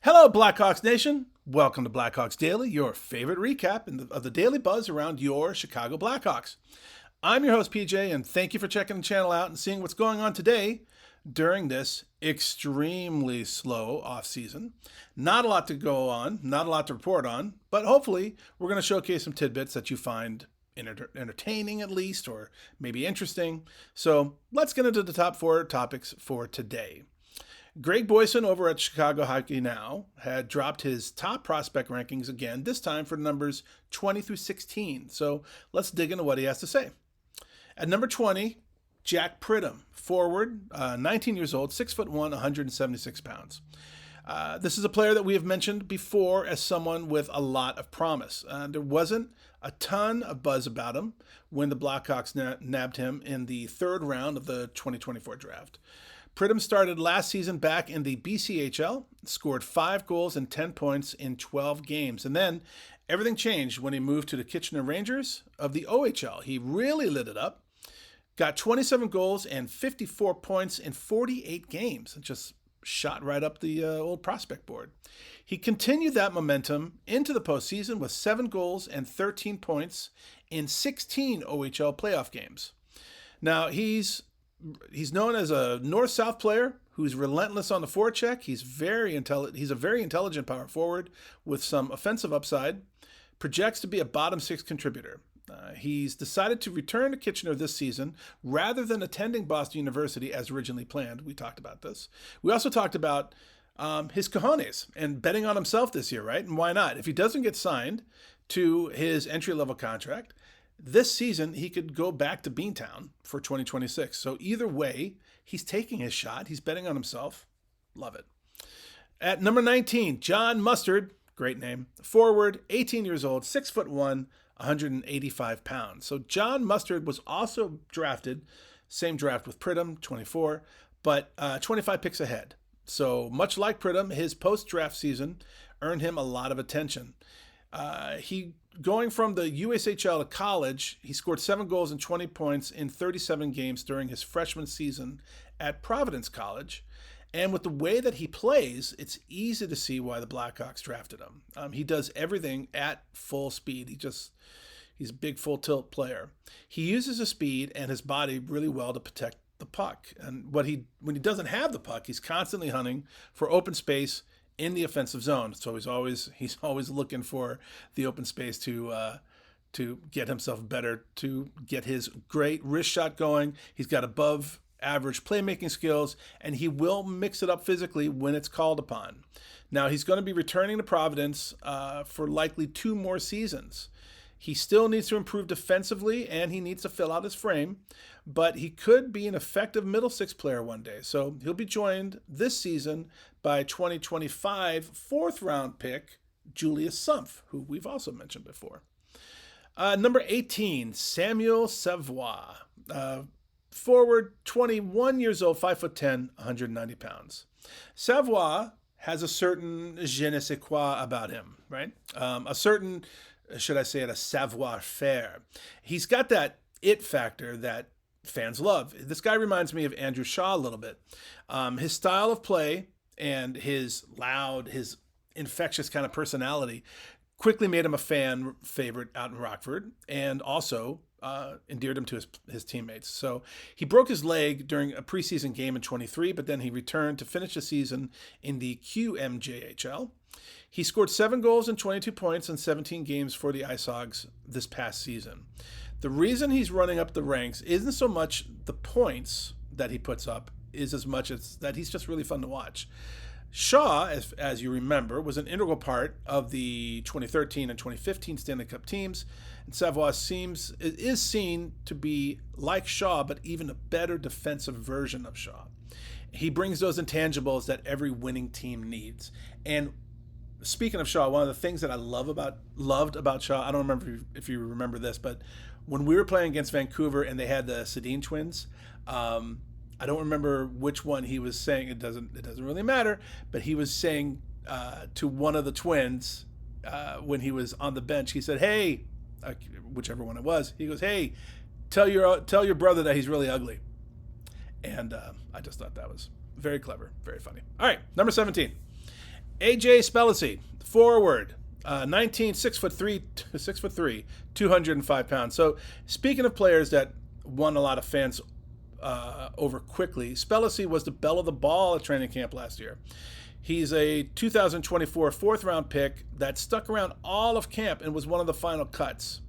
Hello, Blackhawks Nation. Welcome to Blackhawks Daily, your favorite recap of the daily buzz around your Chicago Blackhawks. I'm your host, PJ, and thank you for checking the channel out and seeing what's going on today during this extremely slow offseason. Not a lot to go on, not a lot to report on, but hopefully we're going to showcase some tidbits that you find entertaining at least, or maybe interesting. So let's get into the top four topics for today. Greg Boysen over at Chicago Hockey Now had dropped his top prospect rankings again, this time for numbers 20 through 16. So let's dig into what he has to say. At number 20, Jack Pridham, forward, 19 years old, 6'1", 176 pounds. This is a player that we have mentioned before as someone with a lot of promise. There wasn't a ton of buzz about him when the Blackhawks nabbed him in the third round of the 2024 draft. Pridham started last season back in the BCHL, scored 5 goals and 10 points in 12 games. And then everything changed when he moved to the Kitchener Rangers of the OHL. He really lit it up, got 27 goals and 54 points in 48 games, and just shot right up the old prospect board. He continued that momentum into the postseason with 7 goals and 13 points in 16 OHL playoff games. Now, he's known as a north-south player who's relentless on the forecheck. He's a very intelligent power forward with some offensive upside. Projects to be a bottom 6 contributor. He's decided to return to Kitchener this season rather than attending Boston University as originally planned. We talked about this. We also talked about his cojones and betting on himself this year, right? And why not? If he doesn't get signed to his entry-level contract, this season, he could go back to Beantown for 2026. So either way, he's taking his shot. He's betting on himself. Love it. At number 19, John Mustard, great name, forward, 18 years old, 6'1", 185 pounds. So John Mustard was also drafted, same draft with Pridham, 24, but 25 picks ahead. So much like Pridham, his post-draft season earned him a lot of attention. Going from the USHL to college, he scored 7 goals and 20 points in 37 games during his freshman season at Providence College. And with the way that he plays, it's easy to see why the Blackhawks drafted him. He does everything at full speed. He's a big full tilt player. He uses his speed and his body really well to protect the puck. And when he doesn't have the puck, he's constantly hunting for open space in the offensive zone. So he's always looking for the open space to get himself better, to get his great wrist shot going. He's got above average playmaking skills, and he will mix it up physically when it's called upon. Now, he's going to be returning to Providence for likely 2 more seasons. He still needs to improve defensively, and he needs to fill out his frame, but he could be an effective middle 6 player one day. So he'll be joined this season by 2025 4th-round pick Julius Sumpf, who we've also mentioned before. Number 18, Samuel Savoie, forward, 21 years old, 5'10", 190 pounds. Savoie has a certain je ne sais quoi about him, right? A certain, should I say it, a savoir-faire. He's got that it factor that fans love. This guy reminds me of Andrew Shaw a little bit. His style of play and his infectious kind of personality quickly made him a fan favorite out in Rockford, and also endeared him to his teammates. So he broke his leg during a preseason game in 23, but then he returned to finish the season in the QMJHL. He scored 7 goals and 22 points in 17 games for the Ice Hogs this past season. The reason he's running up the ranks isn't so much the points that he puts up, is as much as that he's just really fun to watch. Shaw, as you remember, was an integral part of the 2013 and 2015 Stanley Cup teams, and Savoie is seen to be like Shaw, but even a better defensive version of Shaw. He brings those intangibles that every winning team needs. And speaking of Shaw, one of the things that I loved about Shaw, I don't remember if you remember this, but when we were playing against Vancouver and they had the Sedin twins, I don't remember which one he was saying. It doesn't really matter. But he was saying to one of the twins when he was on the bench, he said, "Hey," whichever one it was. He goes, "Hey, tell your brother that he's really ugly." And I just thought that was very clever, very funny. All right, number 17. AJ Spellici, forward, 19, 6'3", 6'3", 205 pounds. So speaking of players that won a lot of fans over quickly, Spellici was the belle of the ball at training camp last year. He's a 2024 fourth-round pick that stuck around all of camp and was one of the final cuts.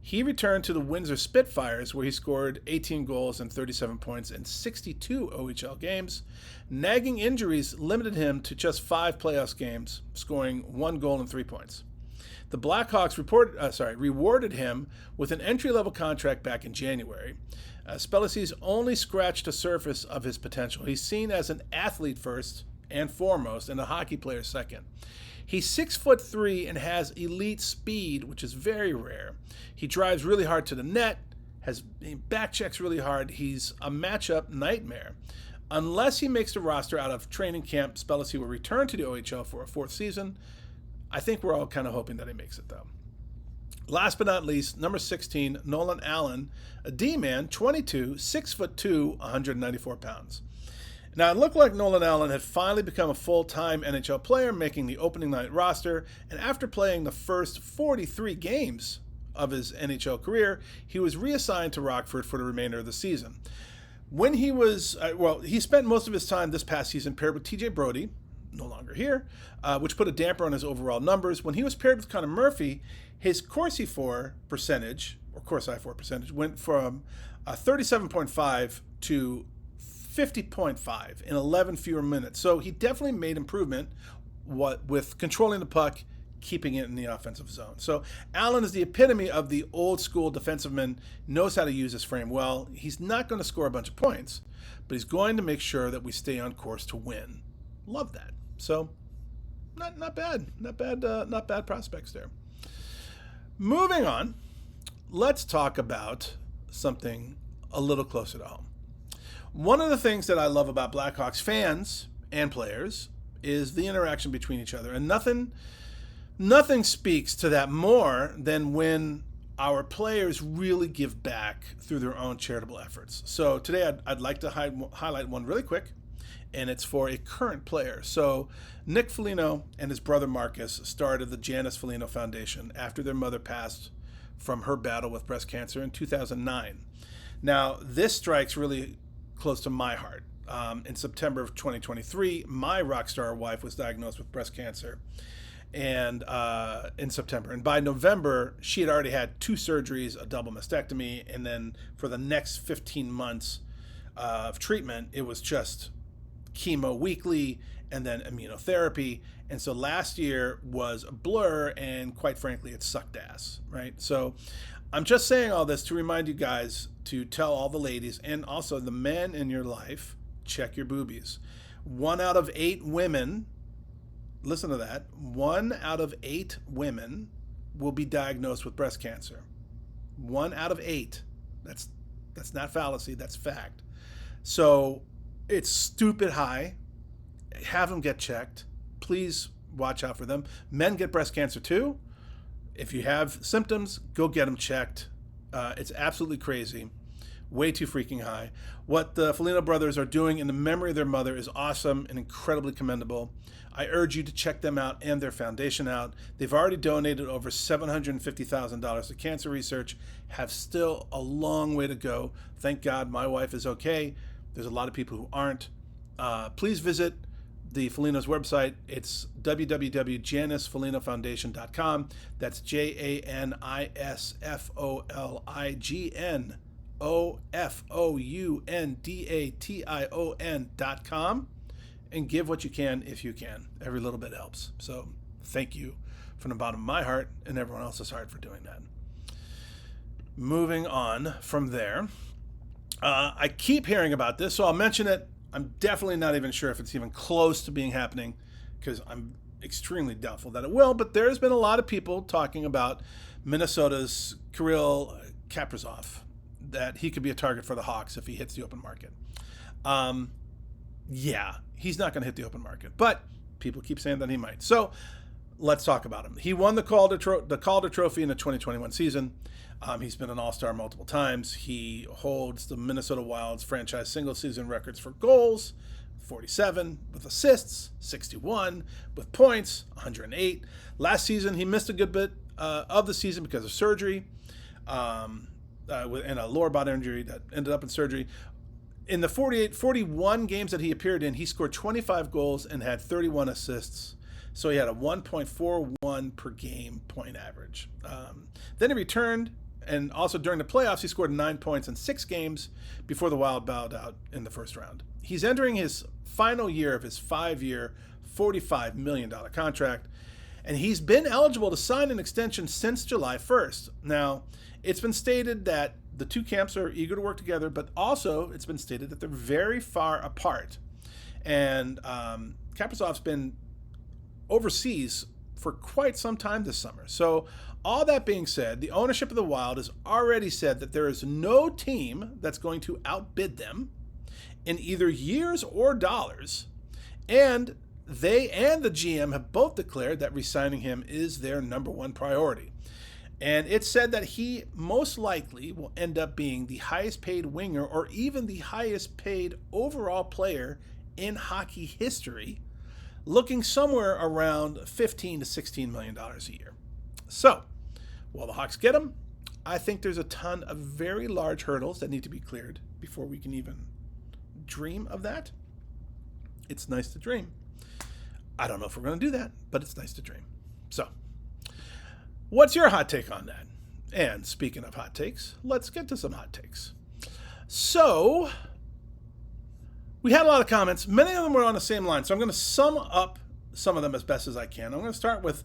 He returned to the Windsor Spitfires, where he scored 18 goals and 37 points in 62 OHL games. Nagging injuries limited him to just 5 playoffs games, scoring 1 goal and 3 points. The Blackhawks rewarded him with an entry-level contract back in January. Spellici's only scratched the surface of his potential. He's seen as an athlete first and foremost, and a hockey player second. He's 6'3" and has elite speed, which is very rare. He drives really hard to the net, he back checks really hard. He's a matchup nightmare. Unless he makes the roster out of training camp, Spellici will return to the OHL for a 4th season. I think we're all kind of hoping that he makes it, though. Last but not least, number 16, Nolan Allen, a D-man, 22, 6'2", 194 pounds. Now, it looked like Nolan Allen had finally become a full-time NHL player, making the opening night roster, and after playing the first 43 games of his NHL career, he was reassigned to Rockford for the remainder of the season. When he was, he spent most of his time this past season paired with TJ Brody, no longer here, which put a damper on his overall numbers. When he was paired with Connor Murphy, his Corsi 4 percentage, or Corsi 4 percentage, went from 37.5 to 50.5 in 11 fewer minutes. So he definitely made improvement with controlling the puck, keeping it in the offensive zone. So Allen is the epitome of the old school defenseman, knows how to use his frame well. He's not going to score a bunch of points, but he's going to make sure that we stay on course to win. Love that. So not bad prospects there. Moving on, let's talk about something a little closer to home. One of the things that I love about Blackhawks fans and players is the interaction between each other. And nothing speaks to that more than when our players really give back through their own charitable efforts. So today I'd like to highlight one really quick, and it's for a current player. So Nick Felino and his brother Marcus started the Janice Felino Foundation after their mother passed from her battle with breast cancer in 2009. Now, this strikes really close to my heart. In September of 2023, my rock star wife was diagnosed with breast cancer, and in September. And by November, she had already had 2 surgeries, a double mastectomy, and then for the next 15 months of treatment, it was just chemo weekly and then immunotherapy. And so last year was a blur, and quite frankly, it sucked ass, right? So I'm just saying all this to remind you guys to tell all the ladies and also the men in your life, check your boobies. 1 out of 8 women, listen to that, 1 out of 8 women will be diagnosed with breast cancer. 1 out of 8. That's not fallacy, that's fact. So it's stupid high. Have them get checked. Please watch out for them. Men get breast cancer too. If you have symptoms, go get them checked. It's absolutely crazy. Way too freaking high. What the Felino brothers are doing in the memory of their mother is awesome and incredibly commendable. I urge you to check them out and their foundation out. They've already donated over $750,000 to cancer research, have still a long way to go. Thank God my wife is okay. There's a lot of people who aren't. Please visit the Felino's website. It's www.janisfelinofoundation.com. That's JANISFOLIGNOFOUNDATION.com, and give what you can if you can. Every little bit helps. So thank you from the bottom of my heart and everyone else's heart for doing that. Moving on from there, I keep hearing about this, so I'll mention it. I'm definitely not even sure if it's even close to being happening, because I'm extremely doubtful that it will, but there's been a lot of people talking about Minnesota's Kirill Kaprizov, that he could be a target for the Hawks if he hits the open market. Yeah, he's not going to hit the open market, but people keep saying that he might. So let's talk about him. He won the Calder Trophy in the 2021 season. He's been an all-star multiple times. He holds the Minnesota Wild's franchise single-season records for goals, 47, with assists, 61, with points, 108. Last season, he missed a good bit of the season because of surgery, and a lower body injury that ended up in surgery. In the 41 games that he appeared in, he scored 25 goals and had 31 assists. So he had a 1.41 per game point average. Then he returned, and also during the playoffs, he scored 9 points in 6 games before the Wild bowed out in the first round. He's entering his final year of his 5-year, $45 million contract, and he's been eligible to sign an extension since July 1st. Now, it's been stated that the two camps are eager to work together, but also it's been stated that they're very far apart. And Kaprizov's been overseas for quite some time this summer. So all that being said, the ownership of the Wild has already said that there is no team that's going to outbid them in either years or dollars. And they and the GM have both declared that re-signing him is their number one priority. And it's said that he most likely will end up being the highest paid winger or even the highest paid overall player in hockey history, looking somewhere around $15 to $16 million a year. So, while the Hawks get him, I think there's a ton of very large hurdles that need to be cleared before we can even dream of that. It's nice to dream. I don't know if we're going to do that, but it's nice to dream. So, what's your hot take on that? And speaking of hot takes, let's get to some hot takes. So, we had a lot of comments. Many of them were on the same line, so I'm going to sum up some of them as best as I can. I'm going to start with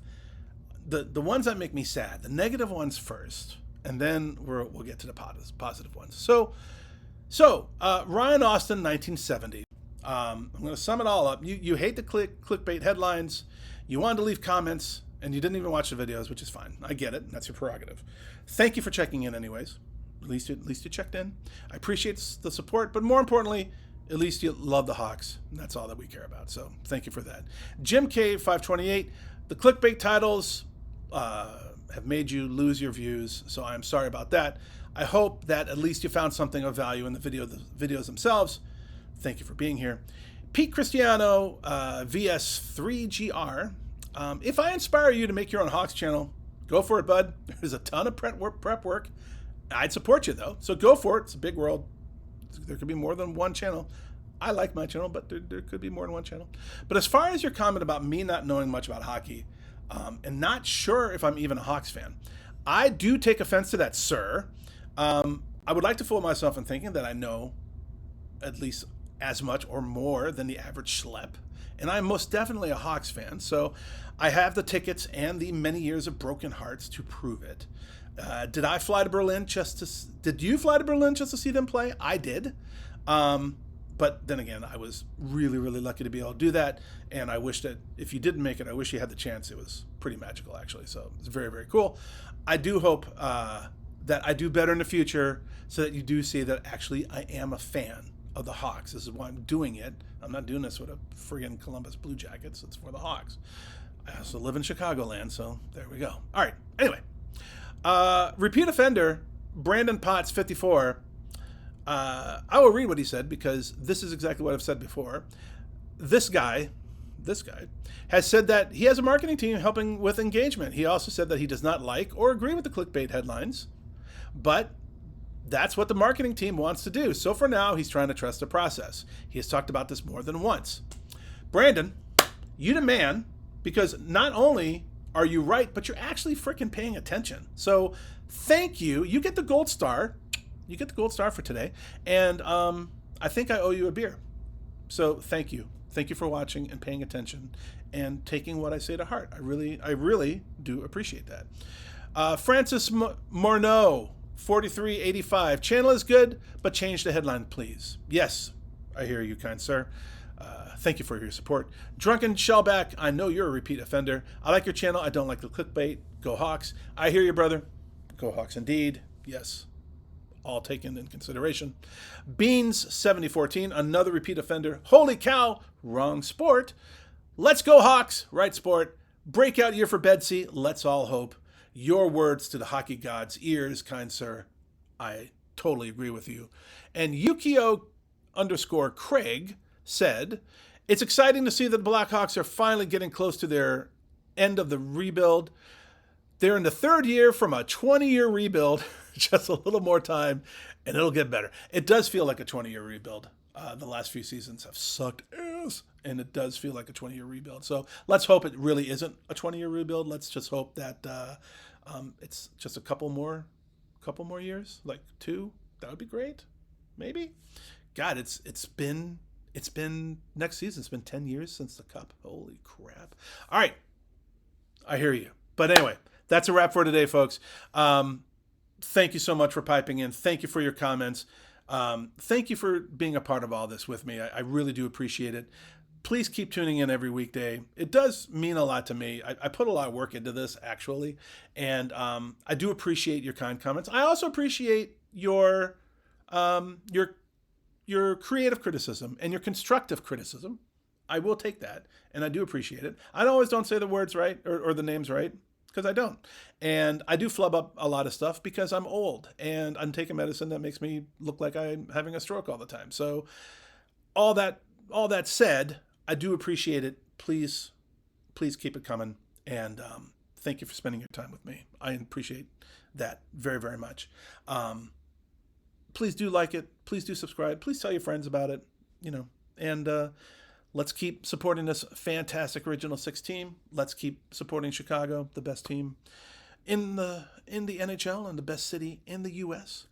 the ones that make me sad, the negative ones first, and then we'll get to the positive ones. So Ryan Austin, 1970. I'm going to sum it all up. You hate the clickbait headlines. You wanted to leave comments, and you didn't even watch the videos, which is fine. I get it. That's your prerogative. Thank you for checking in anyways. At least you checked in. I appreciate the support, but more importantly, at least you love the Hawks. And that's all that we care about. So thank you for that. Jim K, 528. The clickbait titles have made you lose your views, so I'm sorry about that. I hope that at least you found something of value in the videos themselves. Thank you for being here. Pete Cristiano, VS3GR. If I inspire you to make your own Hawks channel, go for it, bud. There's a ton of prep work. I'd support you, though. So go for it. It's a big world. There could be more than one channel. I like my channel, but there could be more than one channel. But as far as your comment about me not knowing much about hockey, and not sure if I'm even a Hawks fan, I do take offense to that, sir. I would like to fool myself in thinking that I know at least as much or more than the average schlep. And I'm most definitely a Hawks fan, so I have the tickets and the many years of broken hearts to prove it. Did you fly to Berlin just to see them play? I did. But then again, I was really, really lucky to be able to do that. And I wish that if you didn't make it, I wish you had the chance. It was pretty magical, actually. So it's very, very cool. I do hope that I do better in the future so that you do see that actually I am a fan of the Hawks. This is why I'm doing it. I'm not doing this with a friggin' Columbus Blue Jackets. It's for the Hawks. I also live in Chicagoland, so there we go. All right. Anyway, repeat offender, Brandon Potts, 54. I will read what he said because this is exactly what I've said before. This guy has said that he has a marketing team helping with engagement. He also said that he does not like or agree with the clickbait headlines, but that's what the marketing team wants to do. So for now, he's trying to trust the process. He has talked about this more than once. Brandon, you the man, because not only are you right, but you're actually freaking paying attention. So thank you. You get the gold star. You get the gold star for today. And I think I owe you a beer. So thank you. Thank you for watching and paying attention and taking what I say to heart. I really do appreciate that. Francis Morneau, 4385. Channel is good, but change the headline, please. Yes, I hear you, kind sir. Thank you for your support. Drunken Shellback, I know you're a repeat offender. I like your channel. I don't like the clickbait. Go Hawks. I hear you, brother. Go Hawks indeed. Yes. All taken in consideration. Beans 7014, another repeat offender. Holy cow, wrong sport. Let's go Hawks, right sport. Breakout year for Bedsy. Let's all hope. Your words to the hockey gods' ears, kind sir. I totally agree with you. And Yukio _Craig said, it's exciting to see that the Blackhawks are finally getting close to their end of the rebuild. They're in the third year from a 20-year rebuild. Just a little more time, and it'll get better. It does feel like a 20-year rebuild. The last few seasons have sucked ass, and it does feel like a 20-year rebuild. So let's hope it really isn't a 20-year rebuild. Let's just hope that it's just a couple more years, like 2. That would be great. Maybe. God, it's been next season. It's been 10 years since the Cup. Holy crap! All right, I hear you. But anyway, that's a wrap for today, folks. Thank you so much for piping in. Thank you for your comments. Thank you for being a part of all this with me. I really do appreciate it. Please keep tuning in every weekday. It does mean a lot to me. I put a lot of work into this, actually, and I do appreciate your kind comments. I also appreciate your creative criticism and your constructive criticism. I will take that, and I do appreciate it. I always don't say the words right or the names right, because I don't. And I do flub up a lot of stuff because I'm old and I'm taking medicine that makes me look like I'm having a stroke all the time. So all that said, I do appreciate it. Please keep it coming. And thank you for spending your time with me. I appreciate that very, very much. Please do like it. Please do subscribe. Please tell your friends about it, and let's keep supporting this fantastic Original Six team. Let's keep supporting Chicago, the best team in the NHL and the best city in the U.S.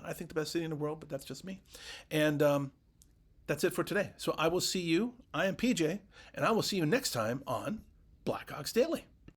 I think the best city in the world, but that's just me. And that's it for today. So I will see you. I am PJ, and I will see you next time on Blackhawks Daily.